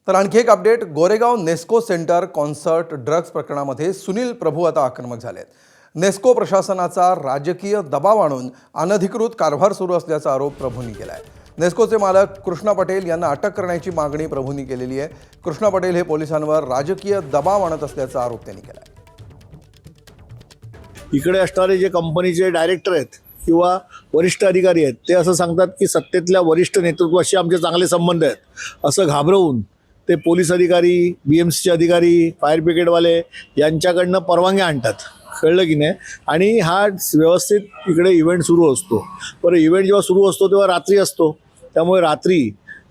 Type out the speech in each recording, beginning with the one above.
तर आणखी एक update, Goregaon Nesco centre concert drugs प्रकरणामध्ये सुनील प्रभू आता आक्रमक झालेत. नेस्को प्रशासनाचा राजकीय दबाव आणून अनधिकृत कारभार सुरू असल्याचा आरोप प्रभूंनी केला आहे. नेस्कोचे मालक कृष्णा पटेल यांना अटक करण्याची मागणी प्रभूंनी केलेली आहे. कृष्णा पटेल हे पोलिसांवर राजकीय दबाव आणत असल्याचा आरोप त्यांनी केला आहे. इकडे असणारे जे कंपनीचे डायरेक्टर आहेत किंवा वरिष्ठ अधिकारी आहेत ते असं सांगतात की सत्तेतल्या वरिष्ठ नेतृत्वाशी आमचे चांगले संबंध आहेत असं घाबरवून ते पोलीस अधिकारी, BMCचे अधिकारी, फायर ब्रिगेडवाले यांच्याकडनं परवानग्या आणतात. कळलं की नाही. आणि हा व्यवस्थित इकडे इव्हेंट सुरू असतो. बरं, इव्हेंट जेव्हा सुरू असतो तेव्हा रात्री असतो, त्यामुळे रात्री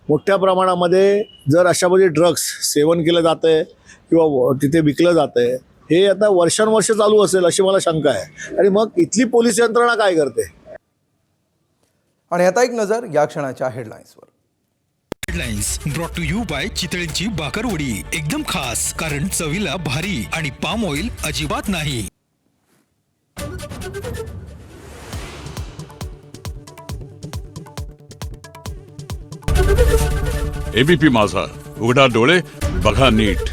मोठ्या प्रमाणामध्ये जर अशामध्ये ड्रग्स सेवन केलं जातं आहे किंवा तिथे विकलं जातं आहे, हे आता वर्षानुवर्ष चालू असेल अशी मला शंका आहे. आणि मग इथली पोलीस यंत्रणा काय करते. आणि आता एक नजर या क्षणाच्या हेडलाईन्सवर. Headlines brought to you by चितळेंची भाकरवडी, एकदम खास कारण चवीला भारी आणि पाम ऑइल अजिबात नाही. ABP माझा, उघडा डोळे बघा नीट.